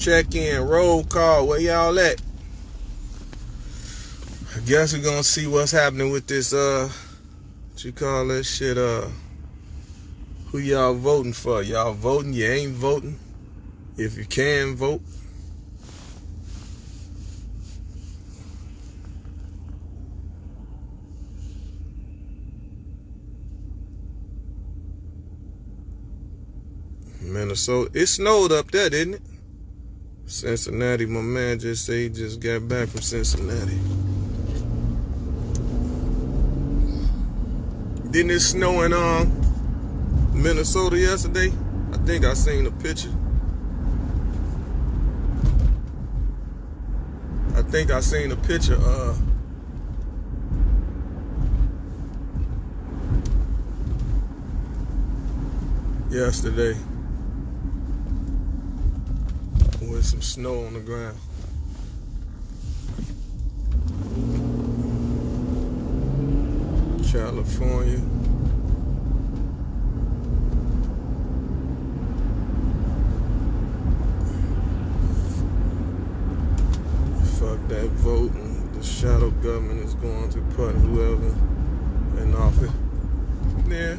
Check in, roll call, where y'all at? I guess we're gonna see what's happening with this, what you call that shit, who y'all voting for? Y'all voting, you ain't voting? If you can vote. Minnesota, it snowed up there, didn't it? Cincinnati, my man just said he just got back from Cincinnati. Didn't it snow in Minnesota yesterday? I think I seen a picture. Yesterday with some snow on the ground. California. Fuck that voting. The shadow government is going to put whoever in office. Yeah.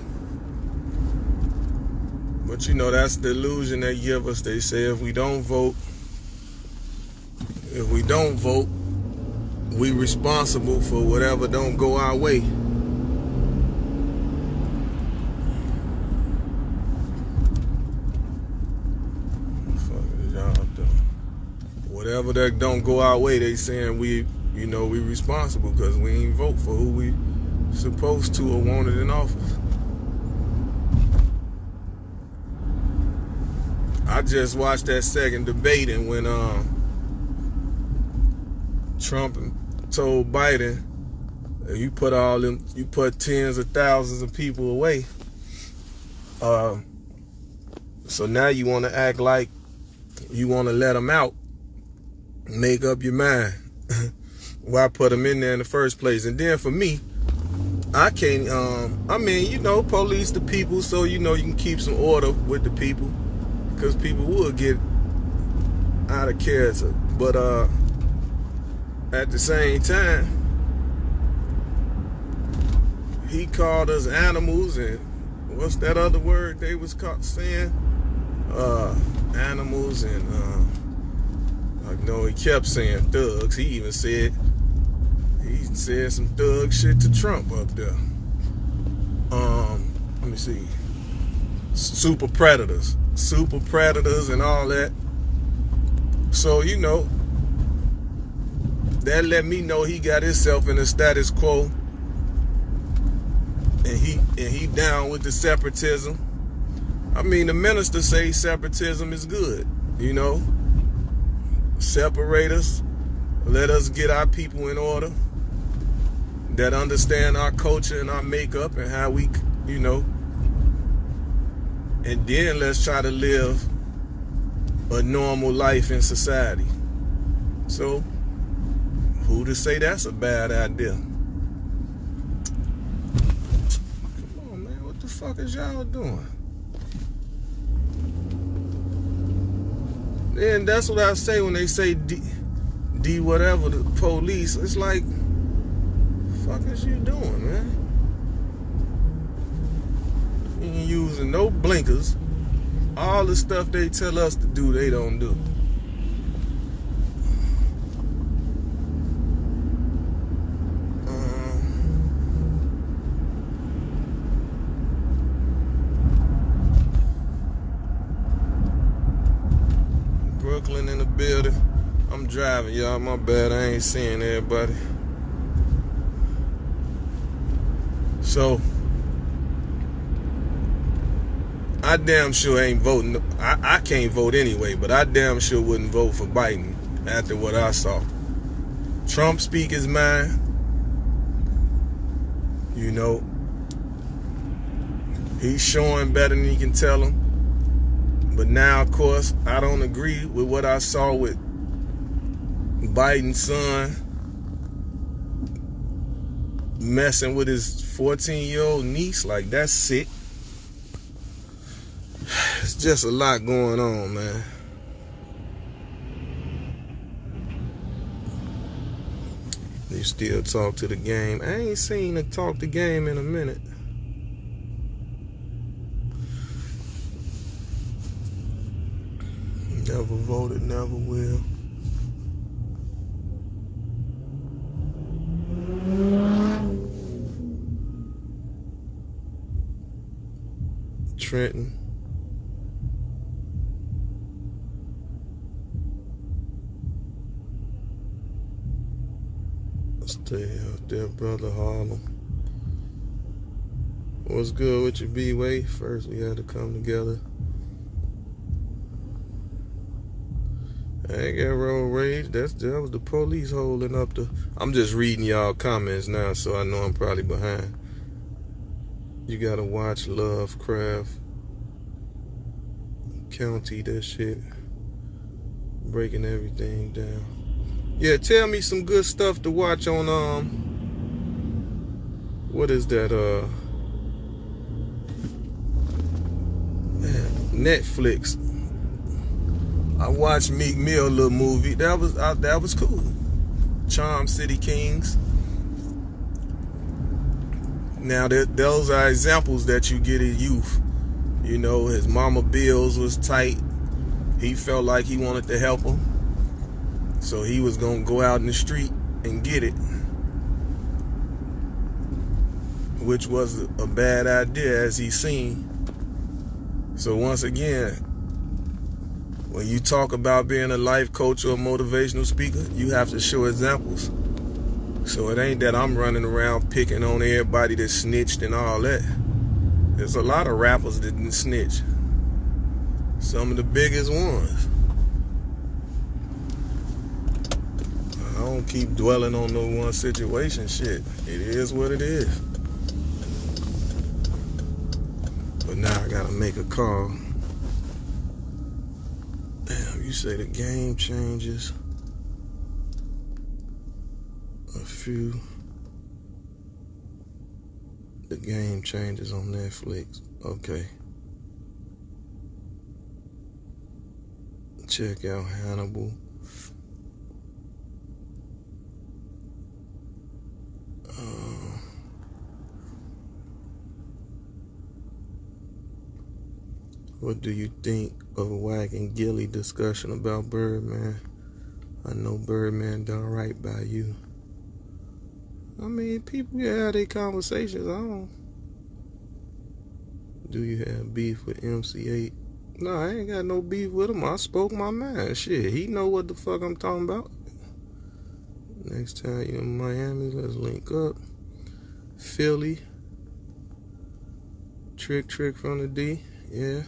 But you know, that's the illusion they give us. They say if we don't vote, we responsible for whatever don't go our way. Whatever that don't go our way, they saying we responsible because we ain't vote for who we supposed to or wanted in office. I just watched that second debate, and when Trump told Biden, you put tens of thousands of people away. So now you want to act like you want to let them out. Make up your mind. Why put them in there in the first place? And then for me, I can't, police the people so you can keep some order with the people. Because people will get out of character. But at the same time, he called us animals, and what's that other word they was saying? Animals, and he kept saying thugs. He even said some thug shit to Trump up there. Let me see. Super predators and all that. So, that let me know he got himself in the status quo, and he down with the separatism. I mean, the minister say separatism is good, Separate us, let us get our people in order that understand our culture and our makeup and how we, and then let's try to live a normal life in society. So, who to say that's a bad idea? Come on, man, what the fuck is y'all doing? And that's what I say when they say D whatever, the police. It's like, fuck is you doing, man? You ain't using no blinkers. All the stuff they tell us to do, they don't do. Brooklyn in the building. I'm driving, y'all. My bad. I ain't seeing everybody. So, I damn sure ain't voting. I can't vote anyway, but I damn sure wouldn't vote for Biden after what I saw. Trump speak his mind. He's showing better than he can tell them. But now, of course, I don't agree with what I saw with Biden's son messing with his 14-year-old niece. Like, that's sick. It's just a lot going on, man. You still talk to the game. I ain't seen her talk the game in a minute. Never voted, never will. Trenton. Stay out there, brother Harlem. What's good with you, B-Way? First we had to come together. I ain't got road rage. That was the police holding up the... I'm just reading y'all comments now, so I know I'm probably behind. You gotta watch Lovecraft County, that shit. Breaking everything down. Yeah, tell me some good stuff to watch on, what is that, Netflix. I watched Meek Mill little movie. That was cool. Charm City Kings. Now those are examples that you get in youth. You know, his mama bills was tight. He felt like he wanted to help him. So he was gonna go out in the street and get it. Which was a bad idea, as he's seen. So once again, when you talk about being a life coach or a motivational speaker, you have to show examples. So it ain't that I'm running around picking on everybody that snitched and all that. There's a lot of rappers that didn't snitch. Some of the biggest ones. I don't keep dwelling on no one situation. Shit, it is what it is. But now I gotta make a call. Damn, you say the game changes a few. The game changes on Netflix. Okay. Check out Hannibal. What do you think of Wack and Gilly discussion about Birdman? I know Birdman done right by you. I mean, people have their conversations. I don't. Do you have beef with MC8? No, I ain't got no beef with him. I spoke my mind. Shit, he know what the fuck I'm talking about. Next time you in Miami, let's link up. Philly. Trick from the D. Yeah.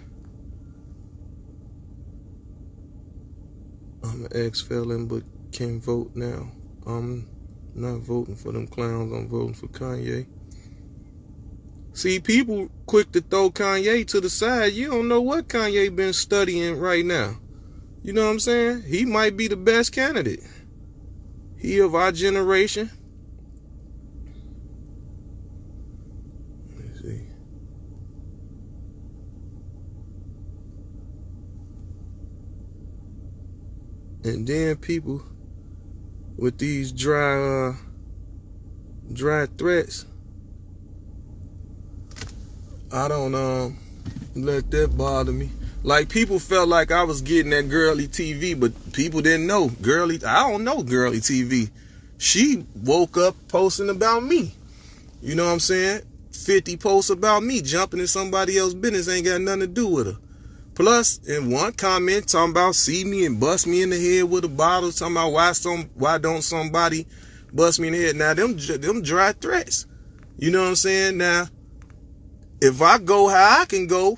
I'm an ex-felon, but can't vote now. I'm not voting for them clowns. I'm voting for Kanye. See, people quick to throw Kanye to the side. You don't know what Kanye been studying right now. You know what I'm saying? He might be the best candidate. He of our generation. Let me see. And then people with these dry threats, I don't let that bother me. Like, people felt like I was getting that girly TV, but people didn't know I don't know girly TV. She woke up posting about me. You know what I'm saying? 50 posts about me, jumping in somebody else's business, ain't got nothing to do with her. Plus, in one comment, talking about see me and bust me in the head with a bottle, talking about why don't somebody bust me in the head. Now, them dry threats. You know what I'm saying? Now, if I go how I can go,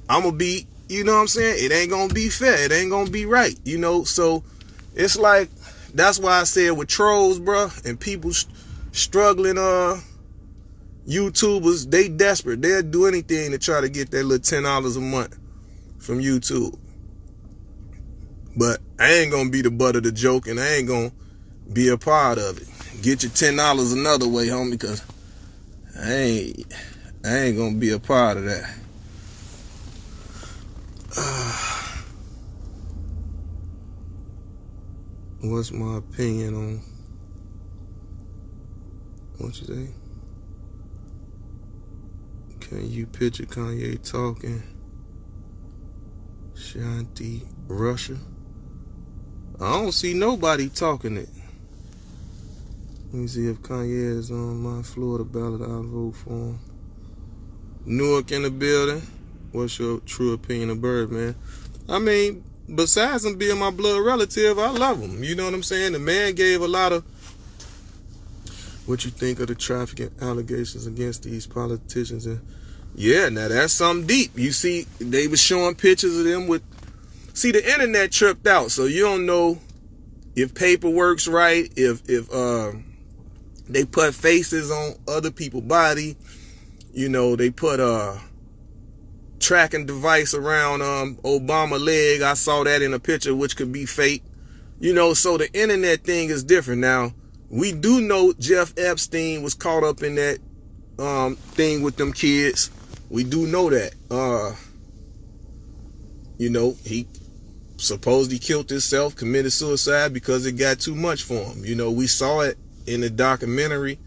I'm going to be, you know what I'm saying? It ain't going to be fair. It ain't going to be right. You know, so it's like, that's why I said with trolls, bro, and people struggling, YouTubers, they desperate. They'll do anything to try to get that little $10 a month from YouTube. But I ain't gonna be the butt of the joke, and I ain't gonna be a part of it. Get your $10 another way, homie, because I ain't gonna be a part of that. What's my opinion on What you say? Can you picture Kanye talking Shanti Russia? I don't see nobody talking it. Let me see if Kanye is on my Florida ballot. I'll vote for him. Newark in the building. What's your true opinion of Birdman? I mean, besides him being my blood relative, I love him. You know what I'm saying? The man gave a lot of... What you think of the trafficking allegations against these politicians? And yeah, now that's something deep. You see, they were showing pictures of them with... See, the internet tripped out, so you don't know if paperwork's right, if they put faces on other people's body. You know, they put a tracking device around Obama's leg. I saw that in a picture, which could be fake. You know, so the internet thing is different. Now, we do know Jeff Epstein was caught up in that thing with them kids. We do know that. You know, he supposedly killed himself, committed suicide because it got too much for him. You know, we saw it in the documentary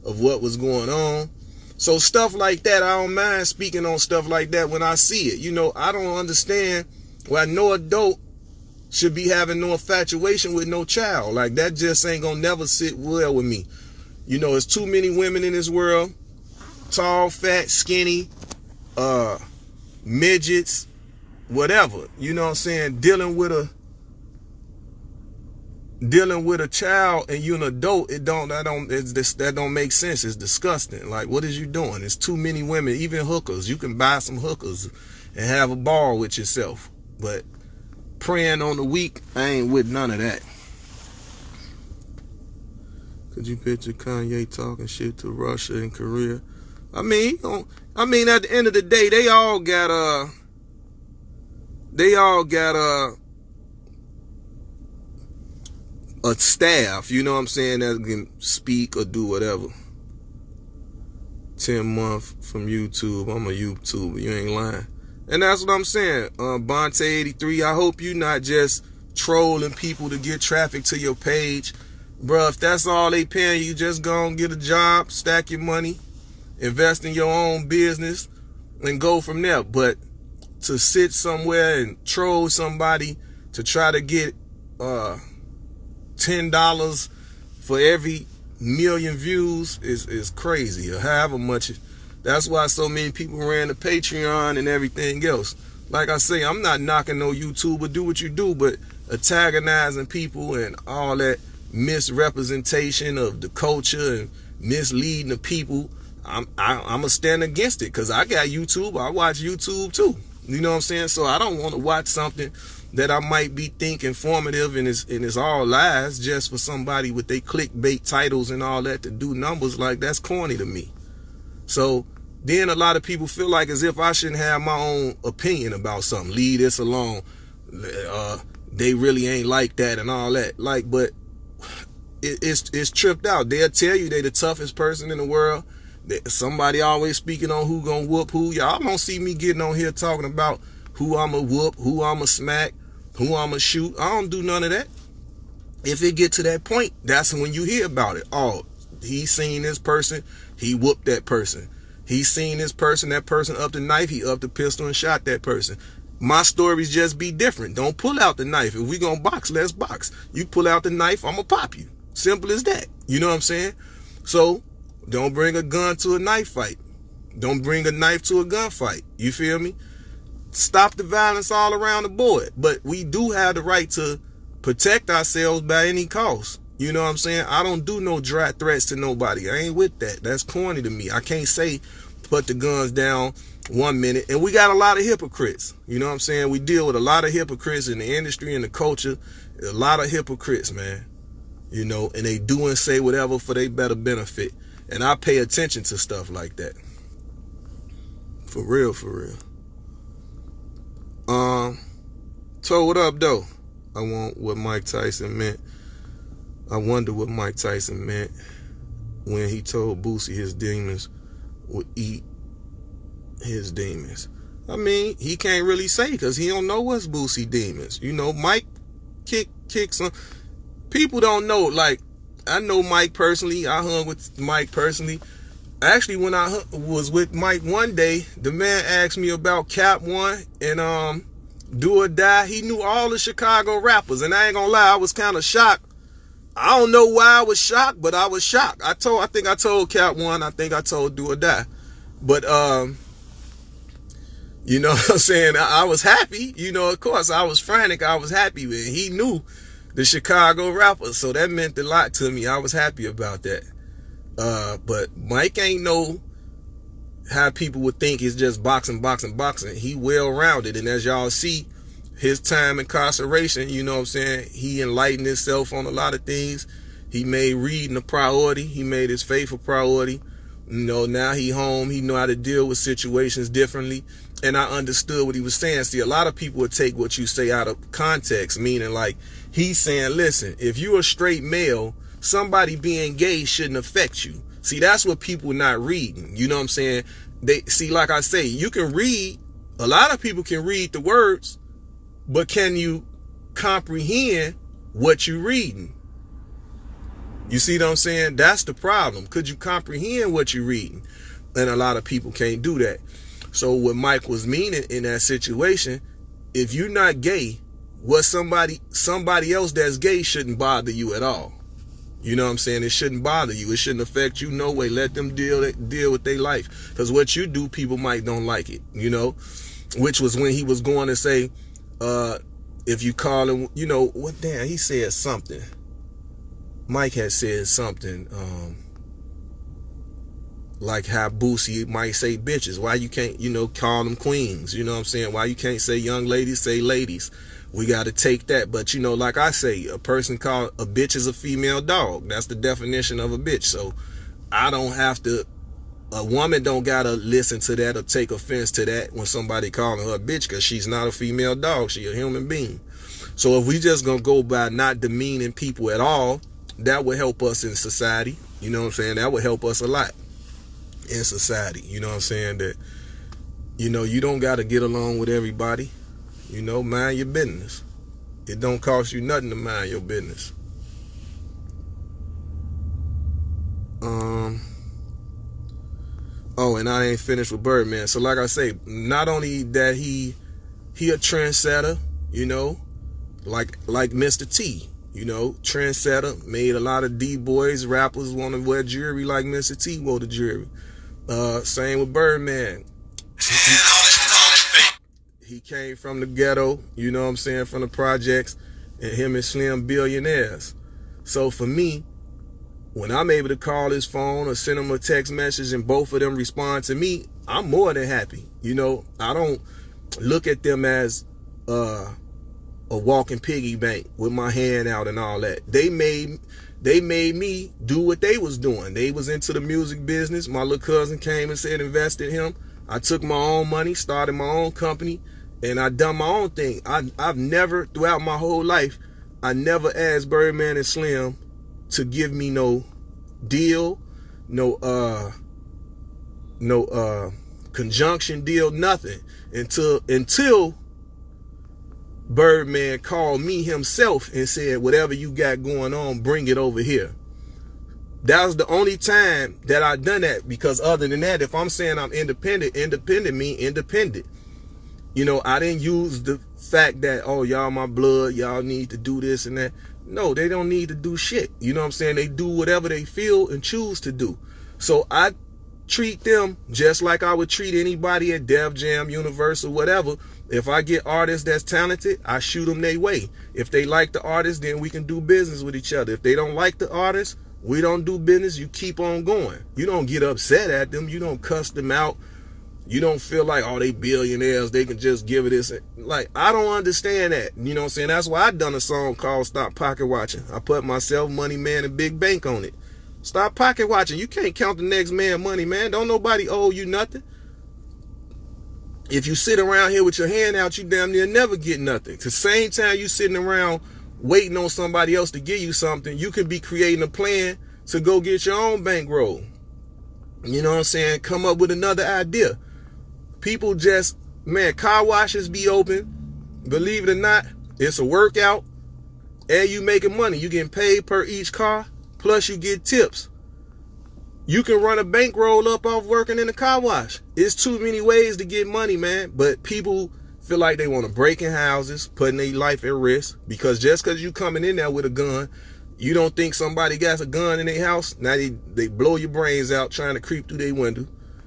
of what was going on. So stuff like that, I don't mind speaking on stuff like that when I see it. You know, I don't understand why no adult should be having no infatuation with no child. Like, that just ain't gonna never sit well with me. You know, there's too many women in this world. Tall, fat, skinny, midgets, whatever. You know what I'm saying? Dealing with a child and you're an adult, that don't make sense. It's disgusting. Like, what is you doing? There's too many women, even hookers. You can buy some hookers and have a ball with yourself. But preying on the weak, I ain't with none of that. Could you picture Kanye talking shit to Russia and Korea? I mean, at the end of the day, they all got a staff, you know what I'm saying, that can speak or do whatever. 10 months from YouTube. I'm a YouTuber, you ain't lying. And that's what I'm saying. Bonte83, I hope you not just trolling people to get traffic to your page. Bruh, if that's all they paying you, just go and get a job, stack your money, invest in your own business, and go from there. But to sit somewhere and troll somebody to try to get $10 for every million views is crazy, or however much. That's why so many people ran to Patreon and everything else. Like I say, I'm not knocking no YouTuber, do what you do, but antagonizing people and all that misrepresentation of the culture and misleading the people, I'm going to stand against it, because I got YouTube. I watch YouTube too. You know what I'm saying? So I don't want to watch something that I might be think informative and it's all lies just for somebody with they clickbait titles and all that to do numbers. Like, that's corny to me. So then a lot of people feel like as if I shouldn't have my own opinion about something. Leave this alone. They really ain't like that and all that. Like, but it's tripped out. They'll tell you they the toughest person in the world. Somebody always speaking on who gonna whoop who. Y'all don't see me getting on here talking about who I'ma whoop, who I'ma smack, who I'ma shoot. I don't do none of that. If it get to that point, that's when you hear about it. Oh, he seen this person, he whooped that person. He seen this person, that person upped the knife, he upped the pistol and shot that person. My stories just be different. Don't pull out the knife. If we gonna box, let's box. You pull out the knife, I'ma pop you. Simple as that. You know what I'm saying? So don't bring a gun to a knife fight. Don't bring a knife to a gunfight. You feel me? Stop the violence all around the board. But we do have the right to protect ourselves by any cost. You know what I'm saying? I don't do no dry threats to nobody. I ain't with that. That's corny to me. I can't say put the guns down 1 minute. And we got a lot of hypocrites. You know what I'm saying? We deal with a lot of hypocrites in the industry and the culture. A lot of hypocrites, man. You know, and they do and say whatever for their better benefit. And I pay attention to stuff like that. For real, for real. So what up, though? I wonder what Mike Tyson meant when he told Boosie his demons would eat his demons. I mean, he can't really say because he don't know what's Boosie demons. You know, Mike kick some. People don't know, like, I know Mike personally. I hung with Mike personally. Actually, when I was with Mike one day, the man asked me about Cap One and Do or Die. He knew all the Chicago rappers, and I ain't gonna lie, I was kind of shocked. I don't know why I was shocked, but I was shocked. I think I told Cap One. I think I told Do or Die. But you know what I'm saying? I was happy. You know, of course, I was frantic. I was happy, man. He knew the Chicago rappers, so that meant a lot to me. I was happy about that. But Mike ain't know how people would think it's just boxing. He well-rounded, and as y'all see, his time incarceration, you know what I'm saying, he enlightened himself on a lot of things. He made reading a priority. He made his faith a priority. You know, now he home. He know how to deal with situations differently. And I understood what he was saying. See, a lot of people would take what you say out of context, meaning like he's saying, listen, if you're a straight male, somebody being gay shouldn't affect you. See, that's what people not reading. You know what I'm saying? They see, like I say, you can read. A lot of people can read the words, but can you comprehend what you're reading? You see what I'm saying? That's the problem. Could you comprehend what you're reading? And a lot of people can't do that. So what Mike was meaning in that situation, if you're not gay, what somebody else that's gay shouldn't bother you at all. You know what I'm saying? It shouldn't bother you. It shouldn't affect you no way. Let them deal with their life. Because what you do, people might don't like it, you know? Which was when he was going to say, if you call him, you know, what, damn, he said something. Mike had said something, like how Boosie might say bitches. Why you can't, you know, call them queens? You know what I'm saying? Why you can't say young ladies, say ladies? We got to take that. But, you know, like I say, a person called a bitch is a female dog. That's the definition of a bitch. So I don't have to, a woman don't got to listen to that or take offense to that when somebody calling her a bitch, because she's not a female dog. She a human being. So if we just going to go by not demeaning people at all, that would help us in society. You know what I'm saying? That would help us a lot in society. You know what I'm saying? That, you know, you don't got to get along with everybody. You know, mind your business. It don't cost you nothing to mind your business. Oh, and I ain't finished with Birdman. So like I say, not only that he a trendsetter, you know, like Mr. T, you know, trendsetter, made a lot of D-boys, rappers want to wear jewelry like Mr. T wore the jewelry. Same with Birdman. He came from the ghetto, you know what I'm saying, from the projects, and him and Slim billionaires. So for me, when I'm able to call his phone or send him a text message and both of them respond to me, I'm more than happy. You know, I don't look at them as a walking piggy bank with my hand out and all that. They made me do what they was doing. They was into the music business. My little cousin came and said invest in him. I took my own money, started my own company, and I done my own thing. I've never, throughout my whole life, I never asked Birdman and Slim to give me no deal, no conjunction deal, nothing, until Birdman called me himself and said, whatever you got going on, bring it over here. That was the only time that I done that, because other than that, if I'm saying I'm independent mean independent. You know, I didn't use the fact that, oh, y'all my blood, y'all need to do this and that. No, they don't need to do shit. You know what I'm saying? They do whatever they feel and choose to do. So I treat them just like I would treat anybody at Def Jam, Universal, whatever. If I get artists that's talented, I shoot them their way. If they like the artist, then we can do business with each other. If they don't like the artist, we don't do business. You keep on going. You don't get upset at them. You don't cuss them out. You don't feel like, oh, they billionaires, they can just give it this. Like, I don't understand that. You know what I'm saying? That's why I done a song called Stop Pocket Watching. I put myself, Money Man, and Big Bank on it. Stop pocket watching. You can't count the next man money, man. Don't nobody owe you nothing. If you sit around here with your hand out, you damn near never get nothing. At the same time you sitting around waiting on somebody else to give you something, you could be creating a plan to go get your own bankroll. You know what I'm saying? Come up with another idea. People just, man, car washes be open. Believe it or not, it's a workout. And you making money. You getting paid per each car. plus you get tips. You can run a bankroll up off working in a car wash. It's too many ways to get money, man. But people feel like they want to break in houses, putting their life at risk, because just because you coming in there with a gun, you don't think somebody got a gun in their house. Now they blow your brains out trying to creep through their window.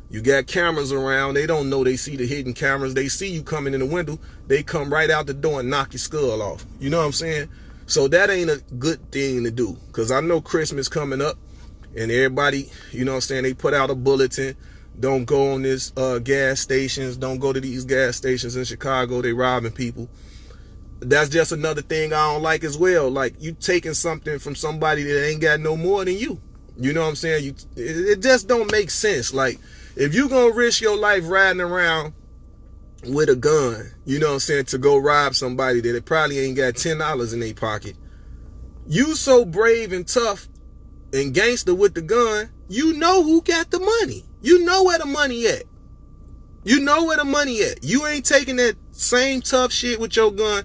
You got cameras around. They don't know they see the hidden cameras. They see you coming in the window. They come right out the door and knock your skull off. You know what I'm saying? So that ain't a good thing to do, because I know Christmas coming up and everybody, you know what I'm saying, they put out a bulletin. Don't go on this gas stations. Don't go to these gas stations in Chicago. They robbing people. That's just another thing I don't like as well. Like, you taking something from somebody that ain't got no more than you. You know what I'm saying? It just don't make sense. Like, if you gonna risk your life riding around with a gun, you know what I'm saying, to go rob somebody that it probably ain't got $10 in their pocket, you so brave and tough and gangster with the gun, you know who got the money. You know where the money at. You know where the money at. You ain't taking that same tough shit with your gun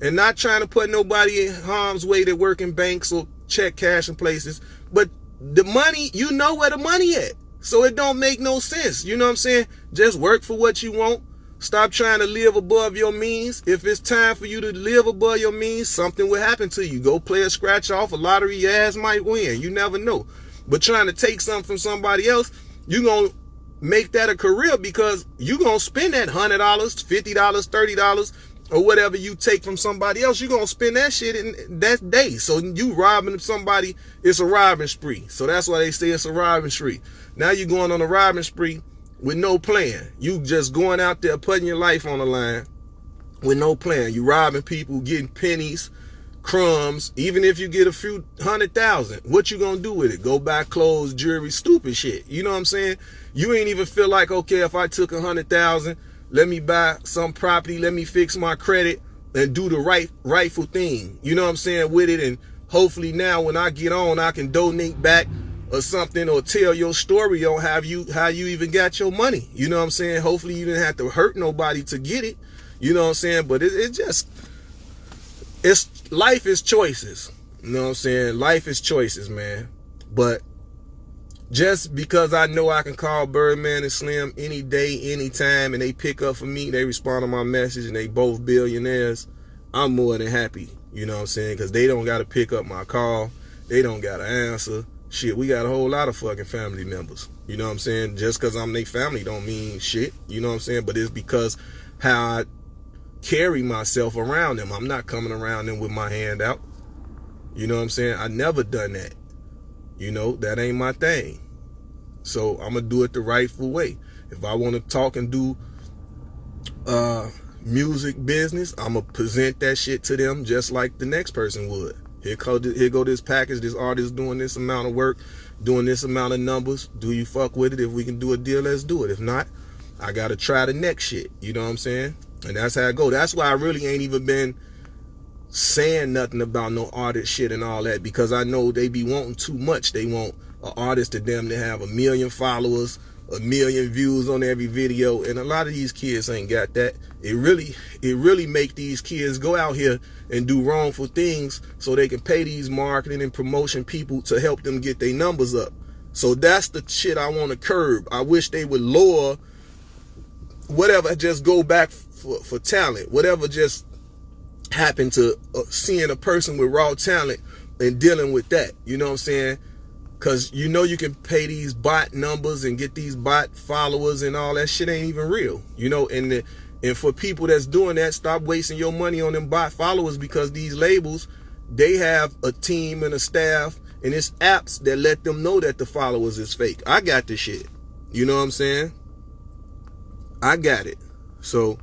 and not trying to put nobody in harm's way that work in banks or check cashing places. But the money, you know where the money at. So it don't make no sense. You know what I'm saying? Just work for what you want. Stop trying to live above your means. If it's time for you to live above your means, something will happen to you. Go play a scratch off, a lottery, your ass might win. You never know. But trying to take something from somebody else, you going to make that a career, because you going to spend that $100, $50, $30, or whatever you take from somebody else. You're going to spend that shit in that day. So you robbing somebody, it's a robbing spree. So that's why they say it's a robbing spree. Now you're going on a robbing spree with no plan. You just going out there putting your life on the line with no plan. You robbing people, getting pennies, crumbs. Even if you get a few 100,000, what you gonna do with it? Go buy clothes, jewelry, stupid shit. You know what I'm saying? You ain't even feel like, okay, if I took 100,000, let me buy some property, let me fix my credit and do the rightful thing. You know what I'm saying, with it, and hopefully now when I get on, I can donate back or something, or tell your story on how you even got your money. You know what I'm saying? Hopefully you didn't have to hurt nobody to get it. You know what I'm saying? But life is choices. You know what I'm saying? Life is choices, man. But just because I know I can call Birdman and Slim any day, anytime, and they pick up for me, they respond to my message, and they both billionaires, I'm more than happy. You know what I'm saying? Because they don't got to pick up my call. They don't got to answer. Shit, we got a whole lot of fucking family members. You know what I'm saying? Just because I'm their family don't mean shit. You know what I'm saying? But it's because how I carry myself around them. I'm not coming around them with my hand out. You know what I'm saying? I never done that. You know, that ain't my thing. So I'm going to do it the rightful way. If I want to talk and do music business, I'm going to present that shit to them just like the next person would. Here go this package, this artist doing this amount of work, doing this amount of numbers. Do you fuck with it? If we can do a deal, let's do it. If not, I got to try the next shit. You know what I'm saying? And that's how it go. That's why I really ain't even been saying nothing about no artist shit and all that, because I know they be wanting too much. They want an artist to them to have 1 million followers, 1 million views on every video, and a lot of these kids ain't got that. It really make these kids go out here and do wrongful things so they can pay these marketing and promotion people to help them get their numbers up. So that's the shit I want to curb. I wish they would lower whatever, just go back for talent. Whatever just happened to seeing a person with raw talent and dealing with that. You know what I'm saying? Because you know you can pay these bot numbers and get these bot followers and all that shit ain't even real. You know, and for people that's doing that, stop wasting your money on them bot followers, because these labels, they have a team and a staff, and it's apps that let them know that the followers is fake. I got this shit. You know what I'm saying? I got it. So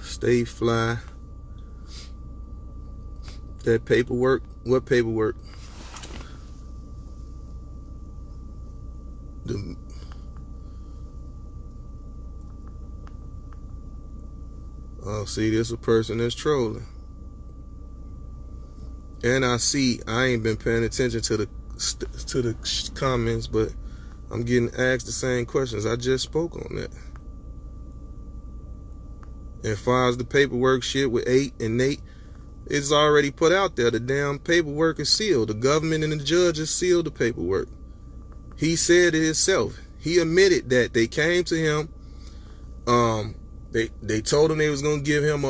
stay fly. That paperwork, what paperwork? Oh, see, this a person that's trolling. And I ain't been paying attention to the comments, but I'm getting asked the same questions. I just spoke on that. As far as the paperwork shit with 8 and Nate, It's already put out there. The damn paperwork is sealed. The government and the judges sealed the paperwork. He said it himself. He admitted that they came to him. They told him they was gonna give him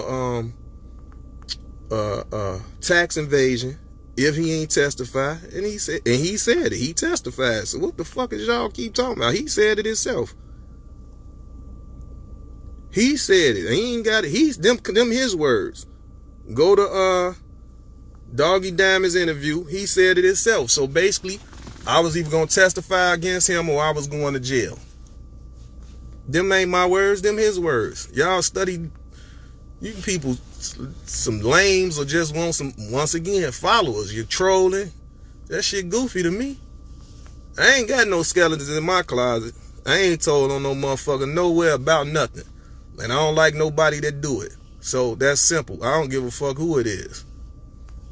a tax invasion if he ain't testify, and he said it. He testified. So what the fuck is y'all keep talking about? He said it himself. He said it. He ain't got it. He's them his words. Go to Doggy Diamond's interview. He said it himself. So basically, I was either gonna testify against him or I was going to jail. Them ain't my words, them his words. Y'all study, you people some lames or just want some, once again, followers. You're trolling. That shit goofy to me. I ain't got no skeletons in my closet. I ain't told on no motherfucker nowhere about nothing. And I don't like nobody that do it. So that's simple. I don't give a fuck who it is.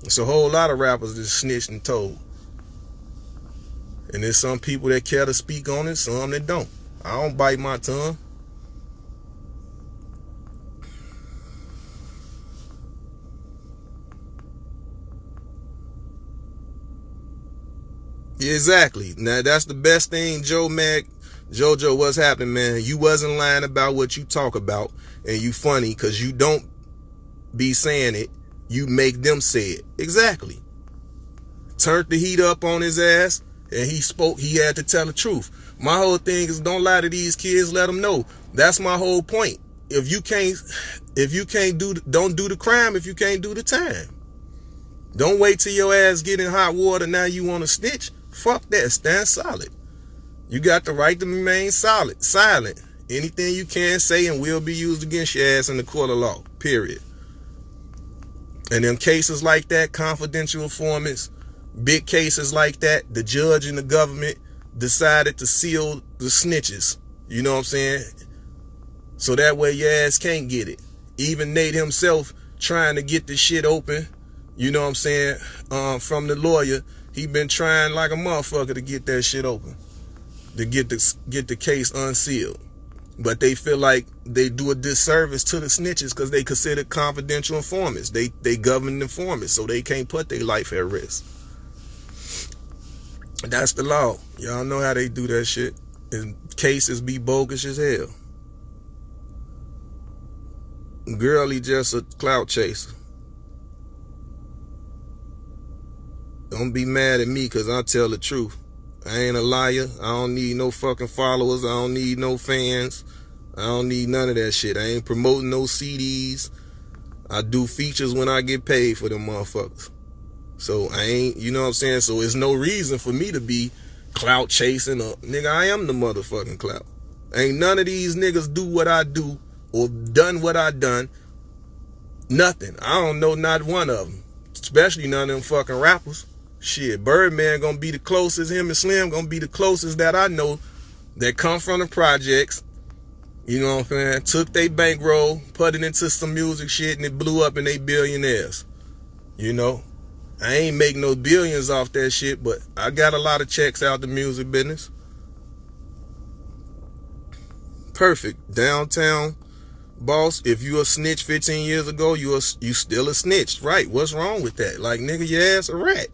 It's a whole lot of rappers that snitched and told. And there's some people that care to speak on it, some that don't. I don't bite my tongue. Exactly. Now that's the best thing, Jojo, what's happening, man? You wasn't lying about what you talk about, and you funny because you don't be saying it. You make them say it. Exactly. Turned the heat up on his ass, and he spoke. He had to tell the truth. My whole thing is don't lie to these kids. Let them know. That's my whole point. If you can't don't do the crime if you can't do the time. Don't wait till your ass get in hot water. Now you want to snitch? Fuck that. Stand solid. You got the right to remain silent. Anything you can say and will be used against your ass in the court of law. Period. And in cases like that, confidential informants, big cases like that, the judge and the government decided to seal the snitches. You know what I'm saying? So that way your ass can't get it. Even Nate himself trying to get this shit open, you know what I'm saying, from the lawyer, he been trying like a motherfucker to get that shit open, to get the case unsealed. But they feel like they do a disservice to the snitches because they consider confidential informants. They government informants, so they can't put their life at risk. That's the law. Y'all know how they do that shit. And cases be bogus as hell. Girlie just a clout chaser. Don't be mad at me because I tell the truth. I ain't a liar. I don't need no fucking followers. I don't need no fans. I don't need none of that shit. I ain't promoting no CDs. I do features when I get paid for them motherfuckers. So I ain't, you know what I'm saying? So it's no reason for me to be clout chasing or, nigga, I am the motherfucking clout. Ain't none of these niggas do what I do or done what I done. Nothing. I don't know not one of them. Especially none of them fucking rappers. Shit, Birdman gonna be the closest, him and Slim gonna be the closest that I know that come from the projects. You know what I'm saying? Took they bankroll, put it into some music shit, and it blew up and they billionaires. You know? I ain't make no billions off that shit, but I got a lot of checks out the music business. Perfect. Downtown boss, if you a snitch 15 years ago, you still a snitch. Right, what's wrong with that? Like, nigga, your ass a rat.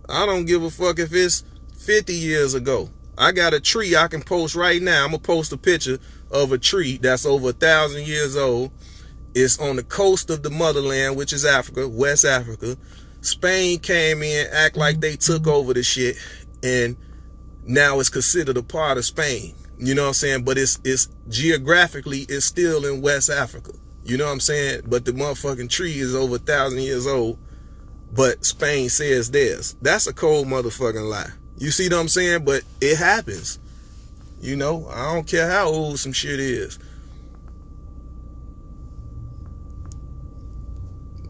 I don't give a fuck if it's 50 years ago. I got a tree I can post right now. I'm going to post a picture of a tree that's over 1,000 years old. It's on the coast of the motherland, which is Africa, West Africa. Spain came in, act like they took over the shit, and now it's considered a part of Spain. You know what I'm saying? But it's geographically, it's still in West Africa. You know what I'm saying? But the motherfucking tree is over 1,000 years old, but Spain says theirs. That's a cold motherfucking lie. You see what I'm saying? But it happens. You know, I don't care how old some shit is.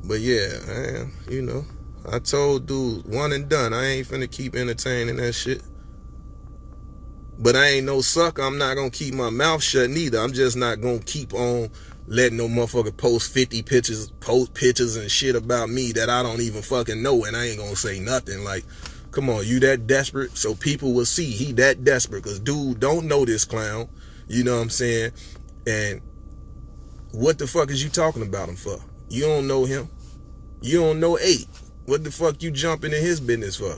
But yeah, man, you know, I told dude, one and done. I ain't finna keep entertaining that shit. But I ain't no sucker. I'm not gonna keep my mouth shut neither. I'm just not gonna keep on letting no motherfucker post 50 pictures, post pictures and shit about me that I don't even fucking know, and I ain't gonna say nothing. Like, come on, you that desperate? So people will see he that desperate, because dude don't know this clown. You know what I'm saying? And what the fuck is you talking about him for? You don't know him. You don't know 8. What the fuck you jumping in his business for?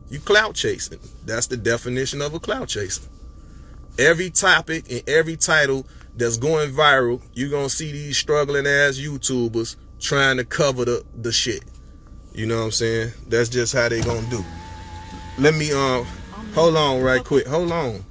You clout chasing. That's the definition of a clout chaser. Every topic and every title that's going viral, you're going to see these struggling ass YouTubers trying to cover the shit. You know what I'm saying? That's just how they going to do. Let me, hold on right quick. Hold on.